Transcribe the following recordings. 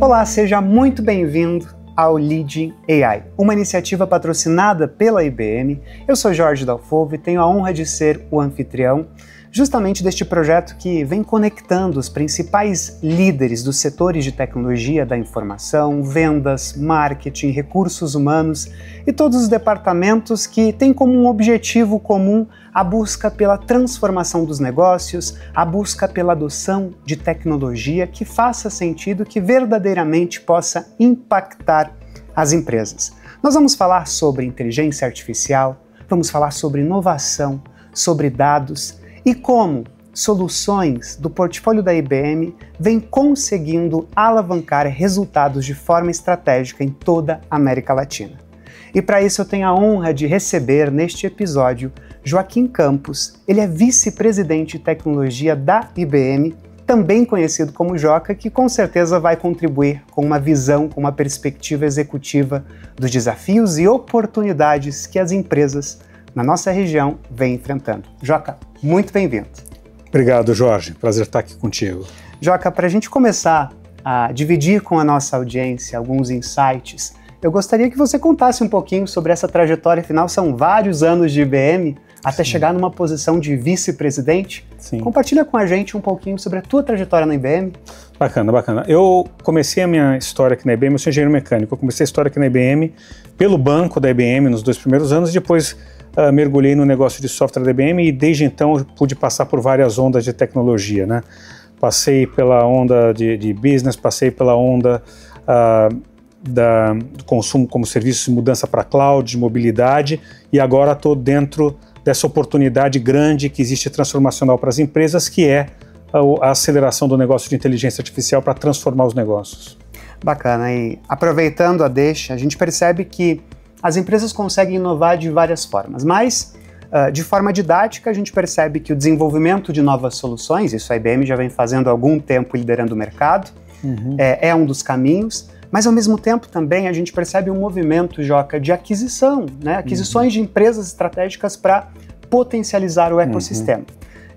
Olá, seja muito bem-vindo ao Leading AI, uma iniciativa patrocinada pela IBM. Eu sou Jorge Dalfovo e tenho a honra de ser o anfitrião justamente deste projeto que vem conectando os principais líderes dos setores de tecnologia da informação, vendas, marketing, recursos humanos e todos os departamentos que têm como um objetivo comum a busca pela transformação dos negócios, a busca pela adoção de tecnologia que faça sentido, que verdadeiramente possa impactar as empresas. Nós vamos falar sobre inteligência artificial, vamos falar sobre inovação, sobre dados e como soluções do portfólio da IBM vêm conseguindo alavancar resultados de forma estratégica em toda a América Latina. E para isso eu tenho a honra de receber neste episódio Joaquim Campos. Ele é vice-presidente de tecnologia da IBM, também conhecido como Joca, que com certeza vai contribuir com uma visão, com uma perspectiva executiva dos desafios e oportunidades que as empresas na nossa região vêm enfrentando. Joca, muito bem-vindo. Obrigado, Jorge. Prazer estar aqui contigo. Joca, para a gente começar a dividir com a nossa audiência alguns insights, eu gostaria que você contasse um pouquinho sobre essa trajetória final. São vários anos de IBM até chegar numa posição de vice-presidente. Compartilha com a gente um pouquinho sobre a tua trajetória na IBM. Bacana, bacana. Eu comecei a minha história aqui na IBM, eu sou engenheiro mecânico. Eu comecei a história aqui na IBM pelo banco da IBM nos 2 primeiros anos, depois mergulhei no negócio de software da IBM e desde então eu pude passar por várias ondas de tecnologia, né? Passei pela onda de business, passei pela onda do consumo como serviço de mudança para cloud, de mobilidade, e agora estou dentro dessa oportunidade grande que existe transformacional para as empresas, que é a aceleração do negócio de inteligência artificial para transformar os negócios. Bacana, e aproveitando a deixa, a gente percebe que as empresas conseguem inovar de várias formas, mas de forma didática a gente percebe que o desenvolvimento de novas soluções, isso a IBM já vem fazendo há algum tempo liderando o mercado, é um dos caminhos, mas ao mesmo tempo também a gente percebe um movimento, Joca, de aquisição, né? Aquisições de empresas estratégicas para potencializar o ecossistema.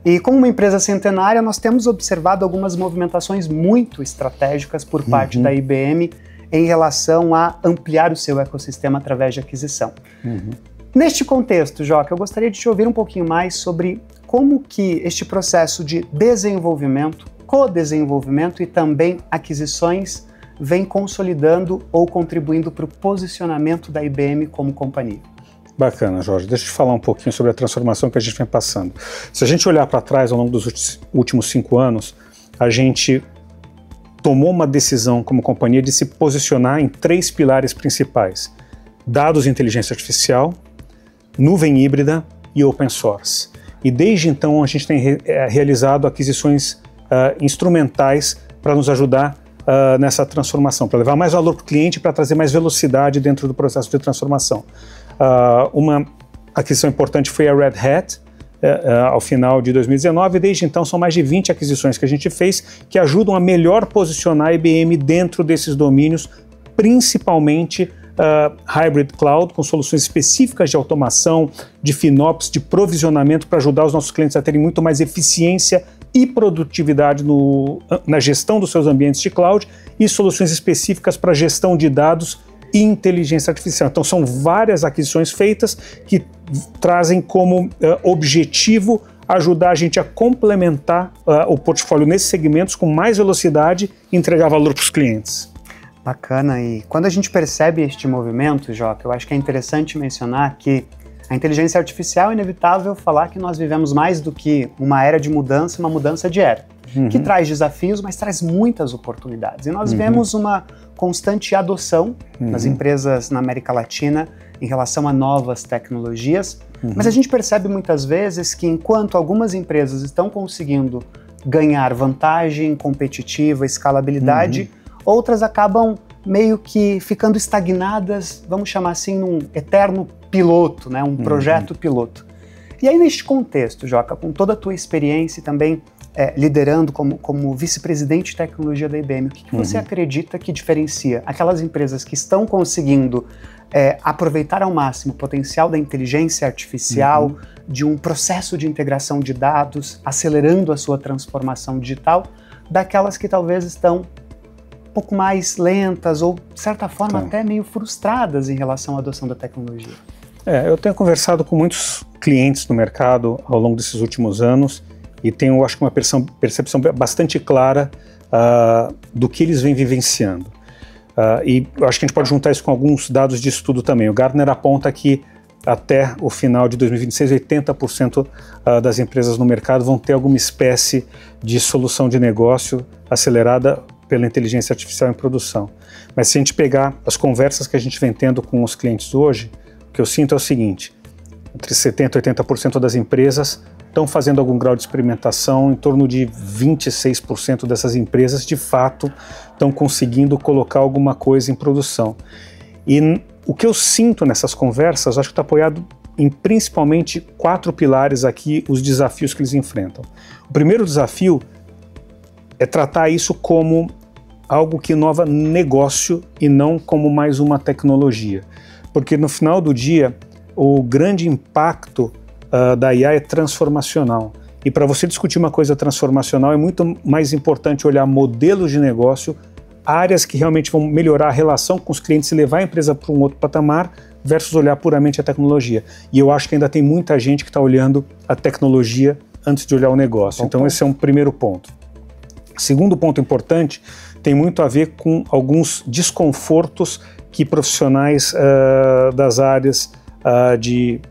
E como uma empresa centenária, nós temos observado algumas movimentações muito estratégicas por parte da IBM em relação a ampliar o seu ecossistema através de aquisição. Neste contexto, Joca, eu gostaria de te ouvir um pouquinho mais sobre como que este processo de desenvolvimento, co-desenvolvimento e também aquisições vem consolidando ou contribuindo para o posicionamento da IBM como companhia. Bacana, Jorge. Deixa eu te falar um pouquinho sobre a transformação que a gente vem passando. Se a gente olhar para trás ao longo dos últimos 5 anos, a gente tomou uma decisão como companhia de se posicionar em 3 pilares principais: dados e inteligência artificial, nuvem híbrida e open source. E desde então a gente tem realizado aquisições instrumentais para nos ajudar nessa transformação, para levar mais valor para o cliente, para trazer mais velocidade dentro do processo de transformação. Uma aquisição importante foi a Red Hat, ao final de 2019, e desde então são mais de 20 aquisições que a gente fez que ajudam a melhor posicionar a IBM dentro desses domínios, principalmente Hybrid Cloud, com soluções específicas de automação, de FinOps, de provisionamento, para ajudar os nossos clientes a terem muito mais eficiência e produtividade na gestão dos seus ambientes de cloud, e soluções específicas para gestão de dados e inteligência artificial. Então são várias aquisições feitas que trazem como objetivo ajudar a gente a complementar o portfólio nesses segmentos com mais velocidade e entregar valor para os clientes. Bacana, e quando a gente percebe este movimento, Joca, eu acho que é interessante mencionar que a inteligência artificial é inevitável falar que nós vivemos mais do que uma era de mudança, uma mudança de era, que traz desafios, mas traz muitas oportunidades. E nós vemos uma constante adoção nas empresas na América Latina em relação a novas tecnologias, mas a gente percebe muitas vezes que enquanto algumas empresas estão conseguindo ganhar vantagem competitiva, escalabilidade, outras acabam meio que ficando estagnadas, vamos chamar assim, num eterno piloto, né? Um projeto piloto. E aí neste contexto, Joca, com toda a tua experiência e também liderando como vice-presidente de tecnologia da IBM, o que você acredita que diferencia aquelas empresas que estão conseguindo aproveitar ao máximo o potencial da inteligência artificial, de um processo de integração de dados, acelerando a sua transformação digital, daquelas que talvez estão pouco mais lentas ou, de certa forma, até meio frustradas em relação à adoção da tecnologia. Eu tenho conversado com muitos clientes no mercado ao longo desses últimos anos e tenho, acho que, uma percepção bastante clara do que eles vêm vivenciando. E eu acho que a gente pode juntar isso com alguns dados de estudo também. O Gartner aponta que até o final de 2026, 80% das empresas no mercado vão ter alguma espécie de solução de negócio acelerada pela inteligência artificial em produção. Mas se a gente pegar as conversas que a gente vem tendo com os clientes hoje, o que eu sinto é o seguinte: entre 70% e 80% das empresas estão fazendo algum grau de experimentação, em torno de 26% dessas empresas de fato estão conseguindo colocar alguma coisa em produção. E o que eu sinto nessas conversas, acho que está apoiado em principalmente 4 pilares aqui, os desafios que eles enfrentam. O primeiro desafio é tratar isso como algo que inova negócio e não como mais uma tecnologia. Porque no final do dia, o grande impacto da IA é transformacional. E para você discutir uma coisa transformacional é muito mais importante olhar modelos de negócio, áreas que realmente vão melhorar a relação com os clientes e levar a empresa para um outro patamar, versus olhar puramente a tecnologia. E eu acho que ainda tem muita gente que está olhando a tecnologia antes de olhar o negócio. Então esse é um primeiro ponto. Segundo ponto importante, tem muito a ver com alguns desconfortos que profissionais das áreas de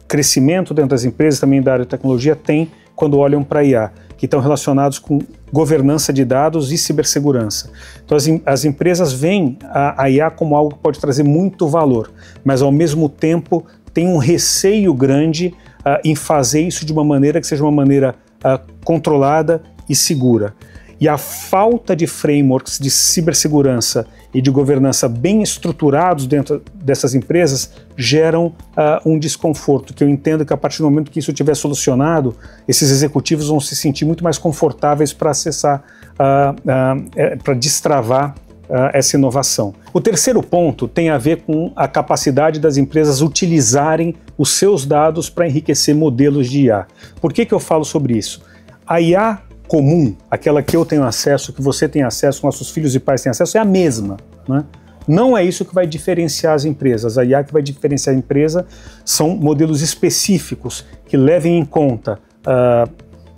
crescimento dentro das empresas, também da área de tecnologia, têm quando olham para a IA, que estão relacionados com governança de dados e cibersegurança. Então as empresas veem a IA como algo que pode trazer muito valor, mas ao mesmo tempo tem um receio grande em fazer isso de uma maneira que seja uma maneira controlada e segura. E a falta de frameworks de cibersegurança e de governança bem estruturados dentro dessas empresas geram um desconforto, que eu entendo que a partir do momento que isso estiver solucionado, esses executivos vão se sentir muito mais confortáveis para acessar, para destravar essa inovação. O terceiro ponto tem a ver com a capacidade das empresas utilizarem os seus dados para enriquecer modelos de IA. Por que eu falo sobre isso? A IA comum, aquela que eu tenho acesso, que você tem acesso, nossos filhos e pais têm acesso, é a mesma, né? Não é isso que vai diferenciar as empresas. A IA que vai diferenciar a empresa são modelos específicos que levem em conta a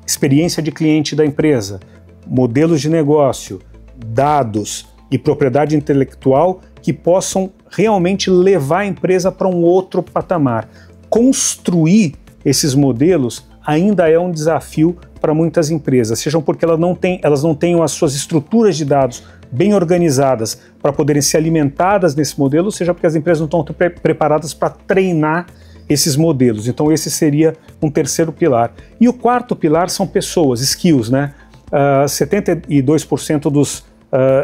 experiência de cliente da empresa, modelos de negócio, dados e propriedade intelectual que possam realmente levar a empresa para um outro patamar. Construir esses modelos ainda é um desafio para muitas empresas, sejam porque elas não tenham as suas estruturas de dados bem organizadas para poderem ser alimentadas nesse modelo, seja porque as empresas não estão preparadas para treinar esses modelos. Então esse seria um terceiro pilar. E o quarto pilar são pessoas, skills, né? 72% dos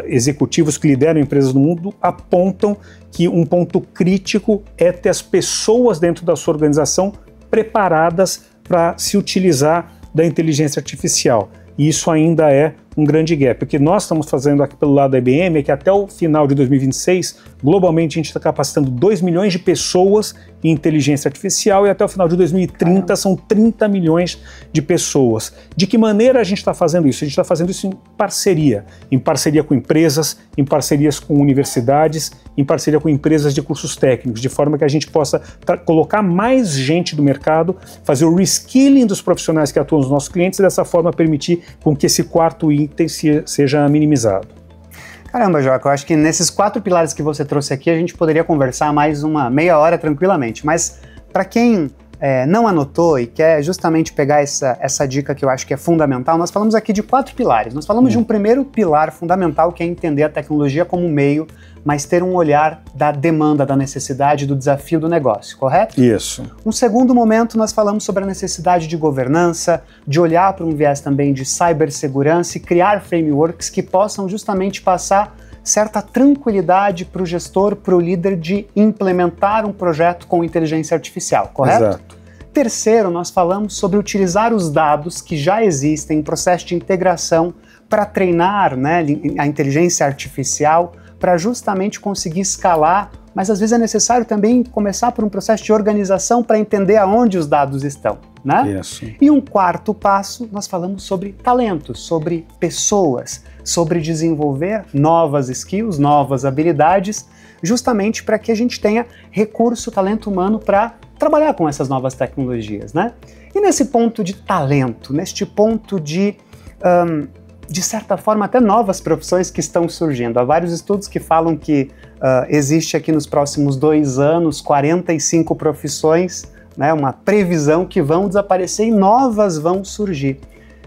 executivos que lideram empresas no mundo apontam que um ponto crítico é ter as pessoas dentro da sua organização preparadas para se utilizar da inteligência artificial. E isso ainda é um grande gap. O que nós estamos fazendo aqui pelo lado da IBM é que até o final de 2026, globalmente a gente está capacitando 2 milhões de pessoas em inteligência artificial e até o final de 2030 são 30 milhões de pessoas. De que maneira a gente está fazendo isso? A gente está fazendo isso em parceria com empresas, em parcerias com universidades, em parceria com empresas de cursos técnicos, de forma que a gente possa colocar mais gente do mercado, fazer o reskilling dos profissionais que atuam nos nossos clientes e dessa forma permitir com que esse quarto item seja minimizado. Caramba, Joca, eu acho que nesses 4 pilares que você trouxe aqui a gente poderia conversar mais uma meia hora tranquilamente, mas para quem não anotou e quer justamente pegar essa dica que eu acho que é fundamental, nós falamos aqui de 4 pilares. Nós falamos de um primeiro pilar fundamental que é entender a tecnologia como meio, mas ter um olhar da demanda, da necessidade, do desafio do negócio, correto? Isso. Um segundo momento, nós falamos sobre a necessidade de governança, de olhar para um viés também de cibersegurança e criar frameworks que possam justamente passar certa tranquilidade para o gestor, para o líder de implementar um projeto com inteligência artificial, correto? Exato. Terceiro, nós falamos sobre utilizar os dados que já existem em processo de integração para treinar, né, a inteligência artificial, para justamente conseguir escalar, mas às vezes é necessário também começar por um processo de organização para entender aonde os dados estão. né? Isso. E um quarto passo, nós falamos sobre talentos, sobre pessoas, sobre desenvolver novas skills, novas habilidades, justamente para que a gente tenha recurso, talento humano para trabalhar com essas novas tecnologias, né? E nesse ponto de talento, neste ponto de certa forma, até novas profissões que estão surgindo. Há vários estudos que falam que existe aqui nos próximos 2 anos 45 profissões, né, uma previsão que vão desaparecer e novas vão surgir.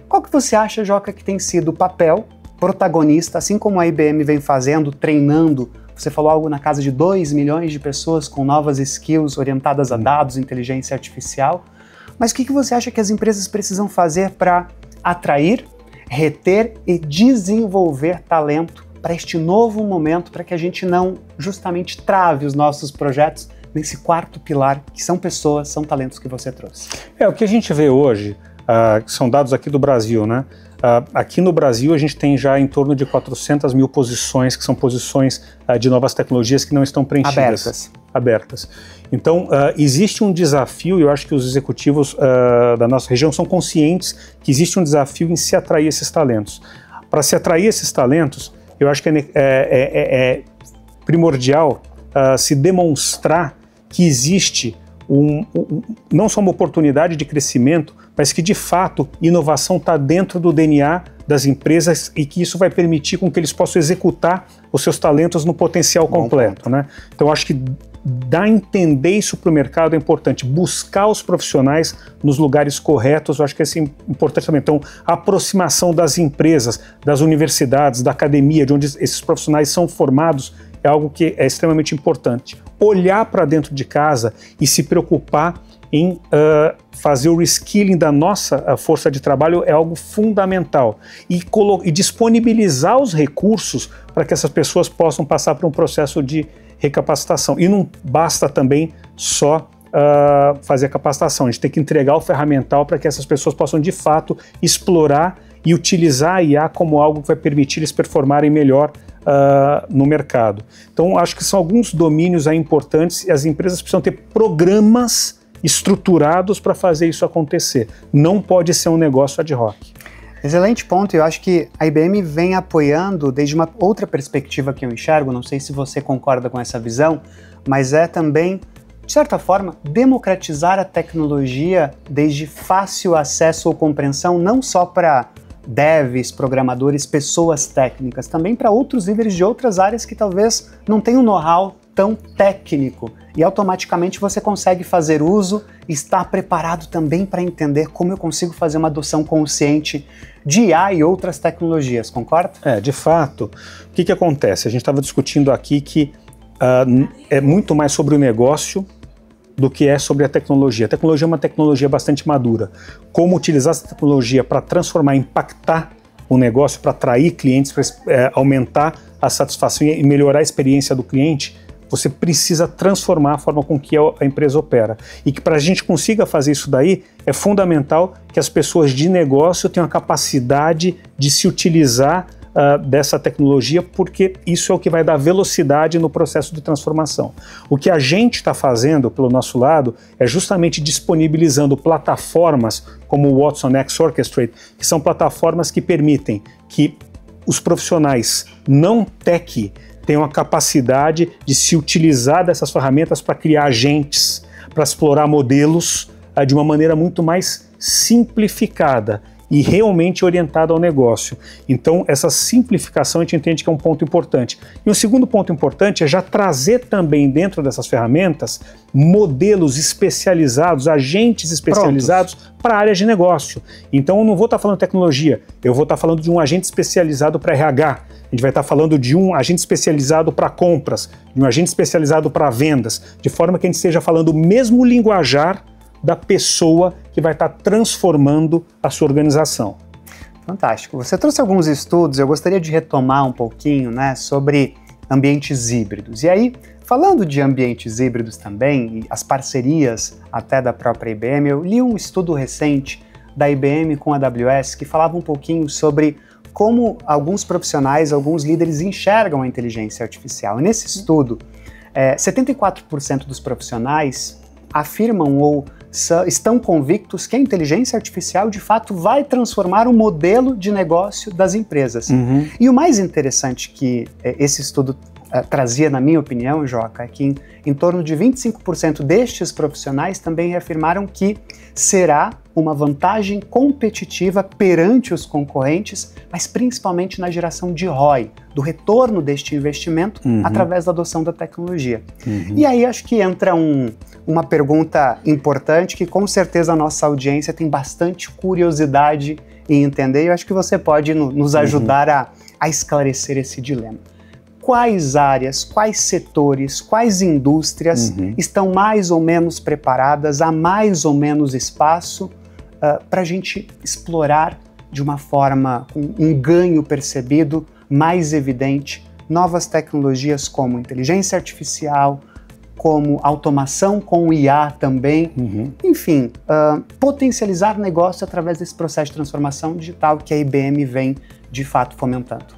Qual que você acha, Joca, que tem sido o papel protagonista, assim como a IBM vem fazendo, treinando, você falou algo na casa de 2 milhões de pessoas com novas skills orientadas a dados, inteligência artificial, mas o que você acha que as empresas precisam fazer para atrair, reter e desenvolver talento para este novo momento, para que a gente não justamente trave os nossos projetos nesse quarto pilar, que são pessoas, são talentos que você trouxe? O que a gente vê hoje, são dados aqui do Brasil, né? Aqui no Brasil a gente tem já em torno de 400 mil posições, que são posições de novas tecnologias que não estão preenchidas. Abertas. Então, existe um desafio, e eu acho que os executivos da nossa região são conscientes que existe um desafio em se atrair esses talentos. Para se atrair esses talentos, eu acho que é primordial se demonstrar que existe não só uma oportunidade de crescimento, mas que de fato inovação está dentro do DNA das empresas e que isso vai permitir com que eles possam executar os seus talentos no potencial completo, né? Então acho que dar a entender isso para o mercado é importante, buscar os profissionais nos lugares corretos, eu acho que é importante também. Então a aproximação das empresas, das universidades, da academia, de onde esses profissionais são formados, é algo que é extremamente importante. Olhar para dentro de casa e se preocupar em fazer o reskilling da nossa força de trabalho é algo fundamental. E disponibilizar os recursos para que essas pessoas possam passar por um processo de recapacitação. E não basta também só fazer a capacitação, a gente tem que entregar o ferramental para que essas pessoas possam de fato explorar e utilizar a IA como algo que vai permitir eles performarem melhor no mercado. Então acho que são alguns domínios aí importantes e as empresas precisam ter programas estruturados para fazer isso acontecer. Não pode ser um negócio ad hoc. Excelente ponto, eu acho que a IBM vem apoiando desde uma outra perspectiva que eu enxergo, não sei se você concorda com essa visão, mas é também, de certa forma, democratizar a tecnologia desde fácil acesso ou compreensão, não só para devs, programadores, pessoas técnicas, também para outros líderes de outras áreas que talvez não tenham um know-how tão técnico. E automaticamente você consegue fazer uso e estar preparado também para entender como eu consigo fazer uma adoção consciente de IA e outras tecnologias, concorda? De fato, o que acontece? A gente estava discutindo aqui que é muito mais sobre o negócio do que é sobre a tecnologia. A tecnologia é uma tecnologia bastante madura. Como utilizar essa tecnologia para transformar, impactar o negócio, para atrair clientes, para aumentar a satisfação e melhorar a experiência do cliente, você precisa transformar a forma com que a empresa opera. E que para a gente consiga fazer isso daí, é fundamental que as pessoas de negócio tenham a capacidade de se utilizar dessa tecnologia, porque isso é o que vai dar velocidade no processo de transformação. O que a gente está fazendo pelo nosso lado é justamente disponibilizando plataformas como o Watson X Orchestrate, que são plataformas que permitem que os profissionais não tech tenham a capacidade de se utilizar dessas ferramentas para criar agentes, para explorar modelos de uma maneira muito mais simplificada e realmente orientada ao negócio. Então, essa simplificação a gente entende que é um ponto importante. E um segundo ponto importante é já trazer também dentro dessas ferramentas modelos especializados, agentes especializados para a área de negócio. Então, eu não vou estar falando de tecnologia, eu vou estar falando de um agente especializado para RH, a gente vai estar falando de um agente especializado para compras, de um agente especializado para vendas, de forma que a gente esteja falando o mesmo linguajar da pessoa que vai estar transformando a sua organização. Fantástico. Você trouxe alguns estudos, eu gostaria de retomar um pouquinho, né, sobre ambientes híbridos. E aí, falando de ambientes híbridos também, e as parcerias até da própria IBM, eu li um estudo recente da IBM com a AWS que falava um pouquinho sobre como alguns profissionais, alguns líderes enxergam a inteligência artificial. E nesse estudo, 74% dos profissionais afirmam ou estão convictos que a inteligência artificial, de fato, vai transformar o modelo de negócio das empresas. E o mais interessante que esse estudo trazia, na minha opinião, Joca, é que em torno de 25% destes profissionais também reafirmaram que será uma vantagem competitiva perante os concorrentes, mas principalmente na geração de ROI, do retorno deste investimento através da adoção da tecnologia. E aí acho que entra uma pergunta importante que com certeza a nossa audiência tem bastante curiosidade em entender, e eu acho que você pode nos ajudar a esclarecer esse dilema. Quais áreas, quais setores, quais indústrias estão mais ou menos preparadas, há mais ou menos espaço para a gente explorar de uma forma, com um ganho percebido mais evidente, novas tecnologias como inteligência artificial, como automação com IA também, enfim, potencializar negócio através desse processo de transformação digital que a IBM vem de fato fomentando.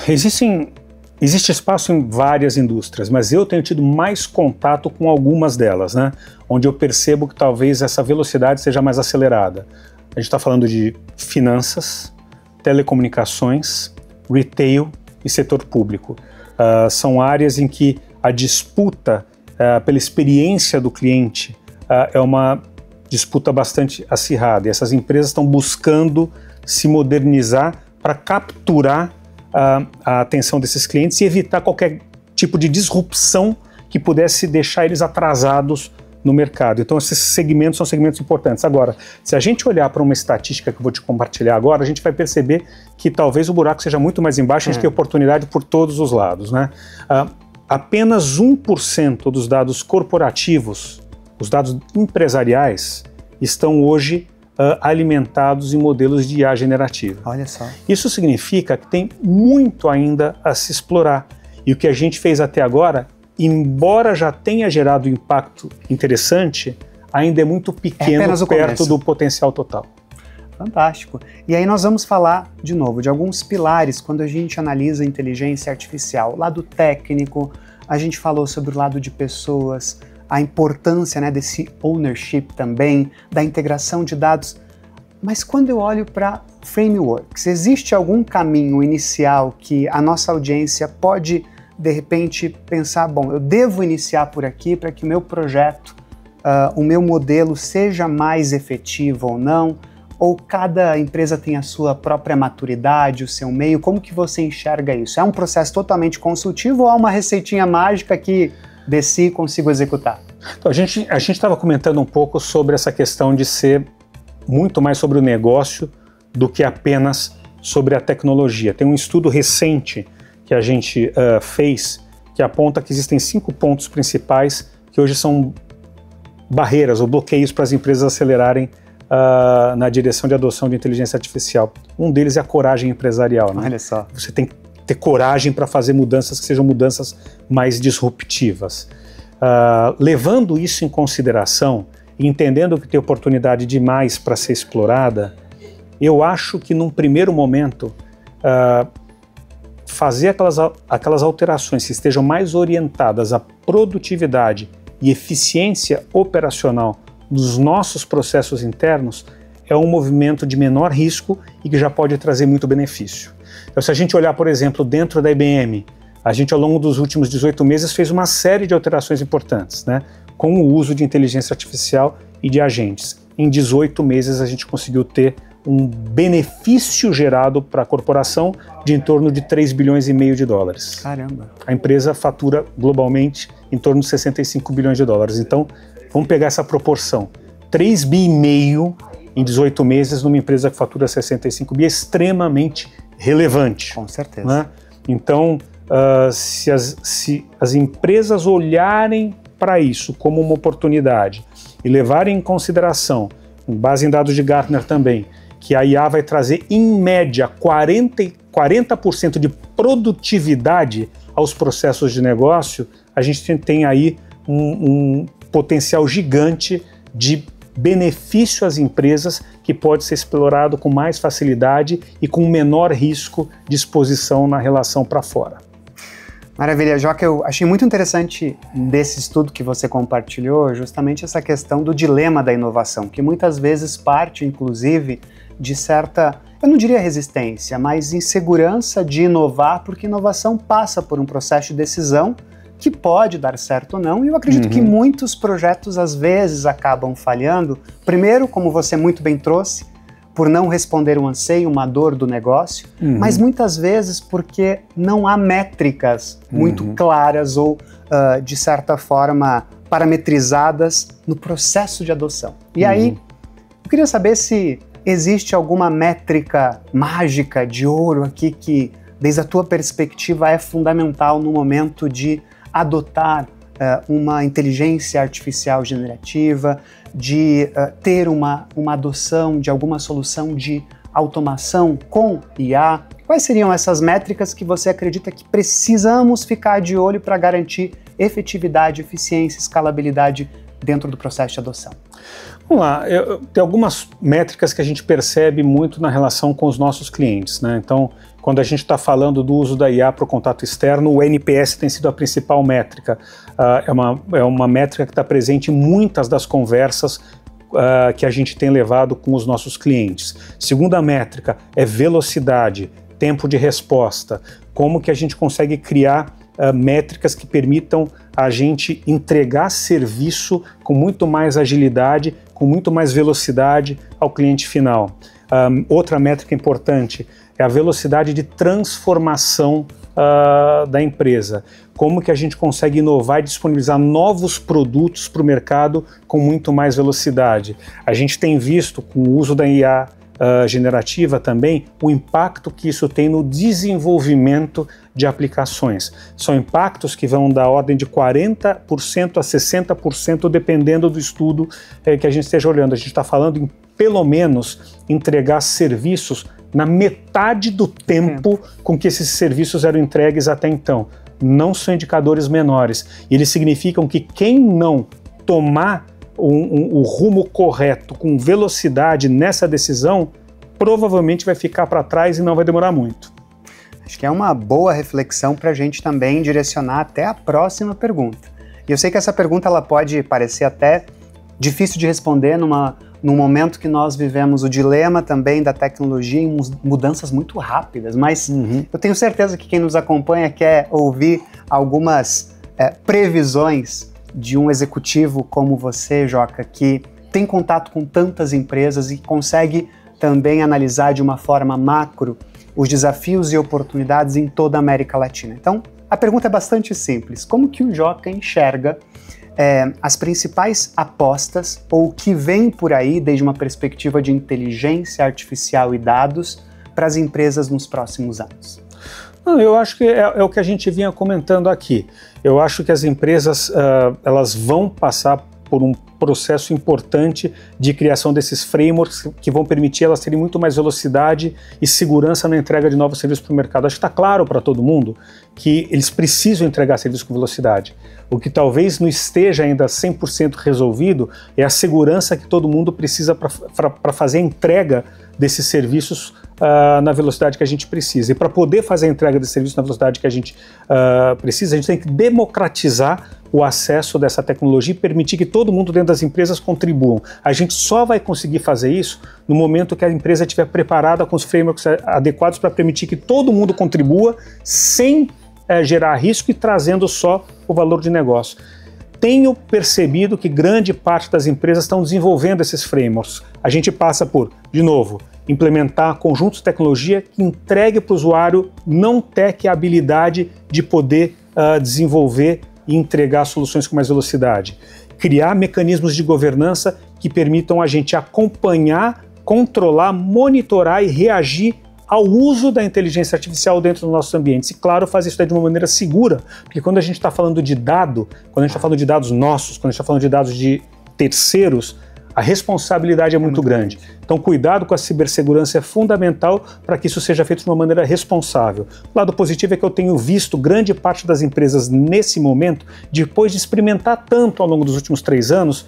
Existe espaço em várias indústrias, mas eu tenho tido mais contato com algumas delas, né? Onde eu percebo que talvez essa velocidade seja mais acelerada. A gente está falando de finanças, telecomunicações, retail e setor público. São áreas em que a disputa pela experiência do cliente é uma disputa bastante acirrada. E essas empresas estão buscando se modernizar para capturar a atenção desses clientes e evitar qualquer tipo de disrupção que pudesse deixar eles atrasados no mercado. Então esses segmentos são segmentos importantes. Agora, se a gente olhar para uma estatística que eu vou te compartilhar agora, a gente vai perceber que talvez o buraco seja muito mais embaixo, a gente tem oportunidade por todos os lados, né? Apenas 1% dos dados corporativos, os dados empresariais, estão hoje alimentados em modelos de IA generativa. Olha só. Isso significa que tem muito ainda a se explorar. E o que a gente fez até agora, embora já tenha gerado um impacto interessante, ainda é muito pequeno perto do potencial total. Fantástico. E aí nós vamos falar, de novo, de alguns pilares quando a gente analisa a inteligência artificial. O lado técnico, a gente falou sobre o lado de pessoas, a importância, né, desse ownership também, da integração de dados. Mas quando eu olho para frameworks, existe algum caminho inicial que a nossa audiência pode, de repente, pensar, bom, eu devo iniciar por aqui para que o meu projeto, o meu modelo seja mais efetivo ou não? Ou cada empresa tem a sua própria maturidade, o seu meio? Como que você enxerga isso? É um processo totalmente consultivo ou há uma receitinha mágica que desci e consigo executar? Então, a gente estava comentando um pouco sobre essa questão de ser muito mais sobre o negócio do que apenas sobre a tecnologia. Tem um estudo recente que a gente fez que aponta que existem 5 pontos principais que hoje são barreiras ou bloqueios para as empresas acelerarem na direção de adoção de inteligência artificial. Um deles é a coragem empresarial, né? Olha só. Você tem que ter coragem para fazer mudanças que sejam mudanças mais disruptivas. Levando isso em consideração e entendendo que tem oportunidade demais para ser explorada, eu acho que num primeiro momento fazer aquelas alterações que estejam mais orientadas à produtividade e eficiência operacional dos nossos processos internos é um movimento de menor risco e que já pode trazer muito benefício. Então, se a gente olhar, por exemplo, dentro da IBM, a gente ao longo dos últimos 18 meses fez uma série de alterações importantes, né, com o uso de inteligência artificial e de agentes. Em 18 meses a gente conseguiu ter um benefício gerado para a corporação de em torno de 3,5 bilhões de dólares. Caramba! A empresa fatura globalmente em torno de 65 bilhões de dólares. Então, vamos pegar essa proporção. 3,5 bi em 18 meses numa empresa que fatura 65 bi é extremamente relevante. Com certeza. Né? Então, se as empresas olharem para isso como uma oportunidade e levarem em consideração, com base em dados de Gartner também, que a IA vai trazer, em média, 40% de produtividade aos processos de negócio, a gente tem aí um potencial gigante de benefício às empresas que pode ser explorado com mais facilidade e com menor risco de exposição na relação para fora. Maravilha, Joca, eu achei muito interessante desse estudo que você compartilhou justamente essa questão do dilema da inovação, que muitas vezes parte, inclusive, de certa, eu não diria resistência, mas insegurança de inovar, porque inovação passa por um processo de decisão que pode dar certo ou não, e eu acredito que muitos projetos às vezes acabam falhando, primeiro, como você muito bem trouxe, por não responder um anseio, uma dor do negócio, mas muitas vezes porque não há métricas muito claras ou, de certa forma, parametrizadas no processo de adoção. E aí, eu queria saber se existe alguma métrica mágica de ouro aqui que, desde a tua perspectiva, é fundamental no momento de adotar uma inteligência artificial generativa, de ter uma adoção de alguma solução de automação com IA. Quais seriam essas métricas que você acredita que precisamos ficar de olho para garantir efetividade, eficiência, escalabilidade dentro do processo de adoção? Vamos lá, tem algumas métricas que a gente percebe muito na relação com os nossos clientes, né? Então, quando a gente está falando do uso da IA para o contato externo, o NPS tem sido a principal métrica. É uma métrica que está presente em muitas das conversas que a gente tem levado com os nossos clientes. Segunda métrica é velocidade, tempo de resposta. Como que a gente consegue criar métricas que permitam a gente entregar serviço com muito mais agilidade, com muito mais velocidade ao cliente final. Outra métrica importante é a velocidade de transformação da empresa. Como que a gente consegue inovar e disponibilizar novos produtos para o mercado com muito mais velocidade. A gente tem visto, com o uso da IA generativa também, o impacto que isso tem no desenvolvimento de aplicações. São impactos que vão da ordem de 40% a 60%, dependendo do estudo que a gente esteja olhando. A gente está falando em, pelo menos, entregar serviços na metade do tempo com que esses serviços eram entregues até então. Não são indicadores menores. E eles significam que quem não tomar o rumo correto, com velocidade nessa decisão, provavelmente vai ficar para trás e não vai demorar muito. Acho que é uma boa reflexão para a gente também direcionar até a próxima pergunta. E eu sei que essa pergunta ela pode parecer até difícil de responder num momento que nós vivemos o dilema também da tecnologia em mudanças muito rápidas, mas eu tenho certeza que quem nos acompanha quer ouvir algumas previsões de um executivo como você, Joca, que tem contato com tantas empresas e consegue também analisar de uma forma macro os desafios e oportunidades em toda a América Latina. Então, a pergunta é bastante simples. Como que o Joca enxerga as principais apostas ou o que vem por aí desde uma perspectiva de inteligência artificial e dados para as empresas nos próximos anos? Eu acho que é o que a gente vinha comentando aqui. Eu acho que as empresas elas vão passar por um processo importante de criação desses frameworks que vão permitir elas terem muito mais velocidade e segurança na entrega de novos serviços para o mercado. Acho que está claro para todo mundo que eles precisam entregar serviços com velocidade. O que talvez não esteja ainda 100% resolvido é a segurança que todo mundo precisa para fazer a entrega desses serviços na velocidade que a gente precisa. E para poder fazer a entrega desse serviço na velocidade que a gente precisa, a gente tem que democratizar o acesso dessa tecnologia e permitir que todo mundo dentro das empresas contribuam. A gente só vai conseguir fazer isso no momento que a empresa estiver preparada com os frameworks adequados para permitir que todo mundo contribua sem gerar risco e trazendo só o valor de negócio. Tenho percebido que grande parte das empresas estão desenvolvendo esses frameworks. A gente passa por, de novo, implementar conjuntos de tecnologia que entregue para o usuário não ter a habilidade de poder desenvolver e entregar soluções com mais velocidade. Criar mecanismos de governança que permitam a gente acompanhar, controlar, monitorar e reagir ao uso da inteligência artificial dentro dos nossos ambientes. E, claro, fazer isso de uma maneira segura, porque quando a gente está falando de dado, quando a gente está falando de dados nossos, quando a gente está falando de dados de terceiros, a responsabilidade é muito grande. Então, cuidado com a cibersegurança é fundamental para que isso seja feito de uma maneira responsável. O lado positivo é que eu tenho visto grande parte das empresas nesse momento, depois de experimentar tanto ao longo dos últimos 3 anos,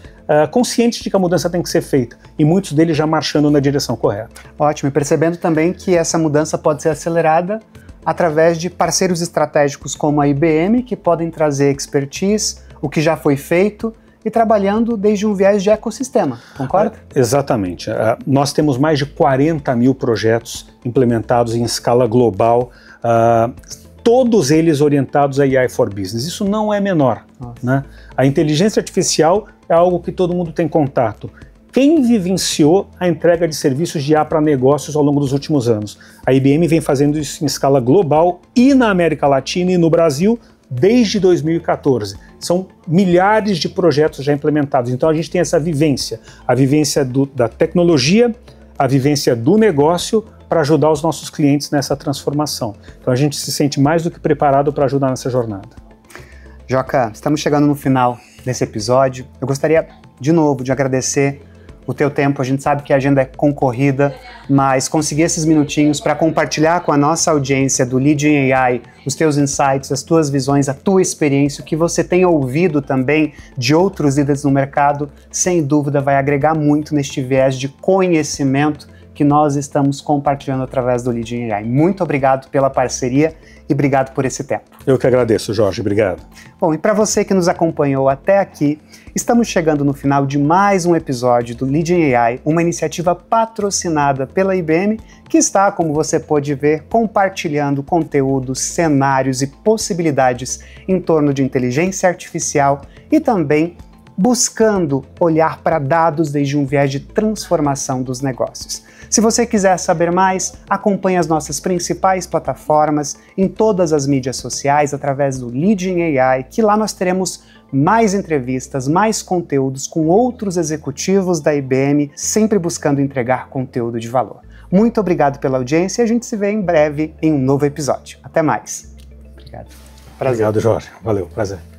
conscientes de que a mudança tem que ser feita, e muitos deles já marchando na direção correta. Ótimo, e percebendo também que essa mudança pode ser acelerada através de parceiros estratégicos como a IBM, que podem trazer expertise, o que já foi feito, e trabalhando desde um viés de ecossistema, concorda? Exatamente. Nós temos mais de 40 mil projetos implementados em escala global, todos eles orientados a AI for Business. Isso não é menor, né? A inteligência artificial é algo que todo mundo tem contato. Quem vivenciou a entrega de serviços de IA para negócios ao longo dos últimos anos? A IBM vem fazendo isso em escala global e na América Latina e no Brasil desde 2014. São milhares de projetos já implementados. Então a gente tem essa vivência, a vivência da tecnologia, a vivência do negócio para ajudar os nossos clientes nessa transformação. Então a gente se sente mais do que preparado para ajudar nessa jornada. Joca, estamos chegando no final desse episódio. Eu gostaria, de novo, de agradecer o teu tempo. A gente sabe que a agenda é concorrida, mas conseguir esses minutinhos para compartilhar com a nossa audiência do Leading AI os teus insights, as tuas visões, a tua experiência, o que você tem ouvido também de outros líderes no mercado, sem dúvida vai agregar muito neste viés de conhecimento que nós estamos compartilhando através do Leading AI. Muito obrigado pela parceria e obrigado por esse tempo. Eu que agradeço, Jorge. Obrigado. Bom, e para você que nos acompanhou até aqui, estamos chegando no final de mais um episódio do Leading AI, uma iniciativa patrocinada pela IBM, que está, como você pode ver, compartilhando conteúdos, cenários e possibilidades em torno de inteligência artificial e também buscando olhar para dados desde um viés de transformação dos negócios. Se você quiser saber mais, acompanhe as nossas principais plataformas em todas as mídias sociais através do Leading AI, que lá nós teremos mais entrevistas, mais conteúdos com outros executivos da IBM, sempre buscando entregar conteúdo de valor. Muito obrigado pela audiência e a gente se vê em breve em um novo episódio. Até mais. Obrigado. Prazer. Obrigado, Jorge. Valeu, prazer.